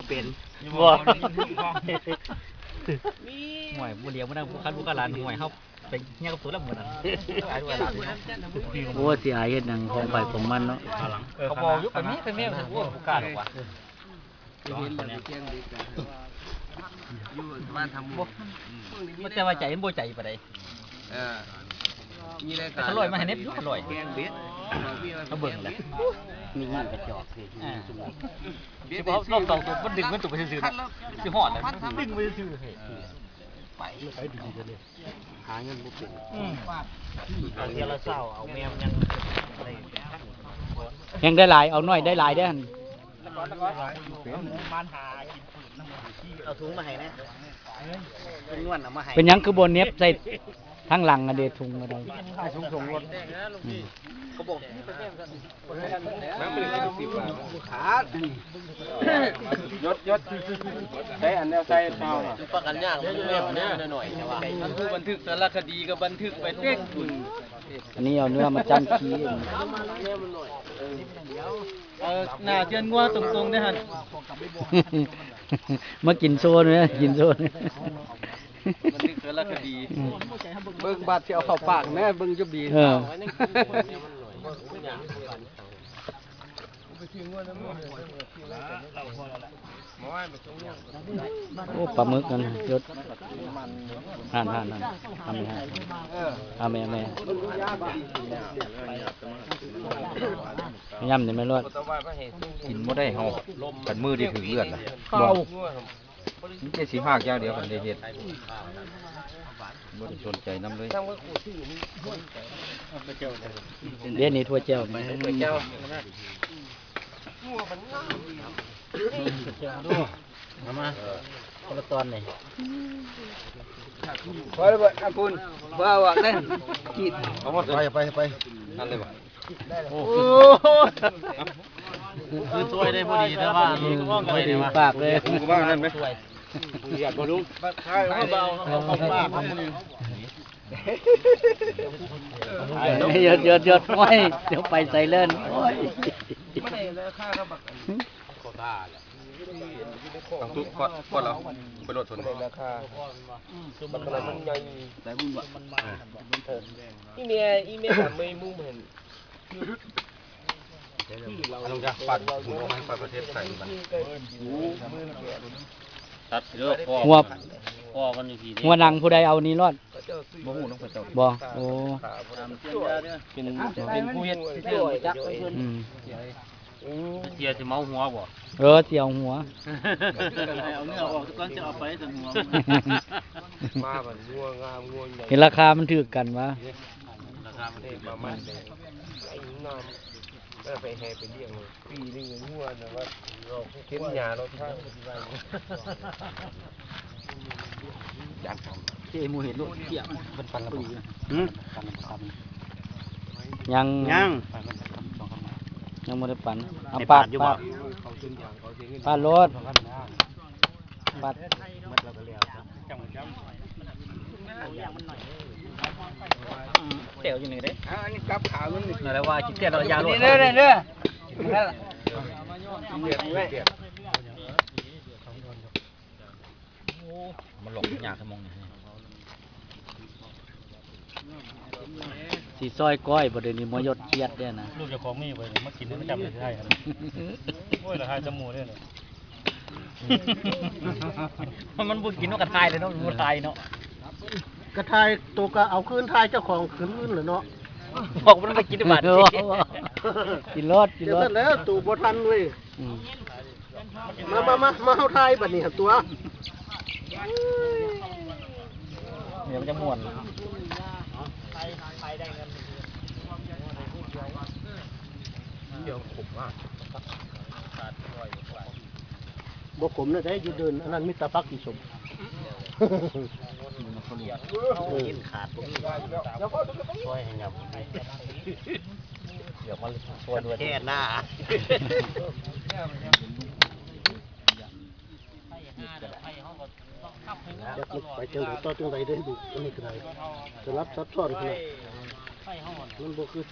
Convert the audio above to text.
เป็นบ่ห่วยบุเรียงบ่ได้ผู้คันผู้กะลานห่วยเฮาไปเฮียกับตัวแล้วเหมือนนั้นโอ้สิอายเฮ็ดหยังของไปของมันเนาะเขาบอกอยู่ไปแม่โอ้ผู้กล้าหรอกว่ะบ้านทำบุญมันแต่ว่าใจมันบ่ใจปานใดนี่ได้อร่อยมาให้เน็ตอยู่อร่อยแกงเบ็ดเขาเบิ่งแหละมีงานกระจอกสิสิบ่รอบ2ตัวมันดึงมันตัวไปซื่อๆสิฮอดแล้วดึงไปซื่อๆเฮ้ยไปดีเลยหาเงินบ่เป็นเอาเงินละเศร้าเอาแมวยังอะไรยังได้หลายเอาน้อยได้หลายได้หั่นเอาถุงมาให้นะเป็นนวลเอามาให้เป็นหยังคือบ่เน็บใส่ทางหลังอะเด้ถุงอะไรส่งรถเขาบอกน้ำเป็น10 บาทขาดยศใช้อันแนวใส่เท้าประกันยากมันเรียบเนี่ยหน่อยแต่ว่ามันคือบันทึกสารคดีกับบันทึกไปเต็กคุณอันนี้เอาเนื้อมาจั่นขี้หน้าเจือนงัวตรงๆได้หั่นมากินโซนเนี่ยกินโซนบันทึกสารคดีเบิ่งบาดสิเอาเข้าปากแม่เบิ่งจะบีโอ้ปลาหมึกกันยศห่านทำไม่ย่ำเนี่ยไม่รอดกินบ่ได้เฮากันมือที่ถึงเลือดล่ะบ่นี่แค่สิหากอย่างเดียวกันได้เฮ็ดบ่ได้สนใจนำเลยเดี๋ยวนี้ทั่วเจ้าไปทั่วเจ้ามาคนละตอนนี่พอแล้วบ่อาคุณว่าว่าได้กินเอาหมดไปนั่นเลยบ่โอ้คือช่วยได้พอดีแต่ว่าลุงก็ไม่ได้ปากเลยกูว่านั่นมั้ยอยากบ่ลุงเอาเบาเอาปากมันนึงหยดโอ้ยเดี๋ยวไปใส่เล่นโอ้ยต้องทุกคนเราไปรถชนราคามันใหญ่แต่บุญว่ะอีเมียแบบไม่มุ่งเหมือนต้องจะปัดหมุนให้ประเทศไทยมันตัดเด้อพ่อมันอยู่ที่หัวนังผู้ใดเอานี่รอดบ่ฮู้น้องเจ้าบ่โอ้เป็นผู้เฮ็ดเจ้าจักเพิ่นเสียสิเมาหัวบ่เสียวหัวเอาเนื้อออกก่อนจะเอาไปจนหัวมาแบบงัวงามงัวใหญ่เห็นราคามันถูกกันวะราคามันประมาณไอ้งามแล้วไปแห่ไปเลี้ยงปีนึงงัวนะว่าเข้มหยาเราท่าที่หมู่เห็นลูกเกี่ยมันปันละปียังไม่ได้ปั่นเอาปาดรถปาดเตี๋ยวอยู่นี่เด้อันนี้กับขาวมันนี่อะไรว่าจิตเตี้ยเรายาโลดนี่มันหลงยากสมองสีซอยก้อยประเด็นนี้มยศเชียดเนี่ยนะลูกจะของมีไปมากินไม่จำเลยใช่ครับโอ้ยราคาจมูกเนี่ยมันบุญกินนกกระทายเลยเนาะบุญทายเนาะกระทายตัวก็เอาคืนทายเจ้าของคืนเหรอเนาะบอกมันไปกินได้บ้านกินรถแล้วตู่บ่ทันเว้ยมาเฮาทายบัดนี้ตัวเดี๋ยวมันจะม่วนบ่ขมนะได้อยู่เดินอันนั้นมีตาปักอีสมกินขาดช่วยให้งับเดี๋ยวมันช่วยด้วยแค่หน้าจะไปเจอต่อจังไดได้ดูอันนี้ก็ได้จะรับซับซ้อนขนาดมันบ่คือ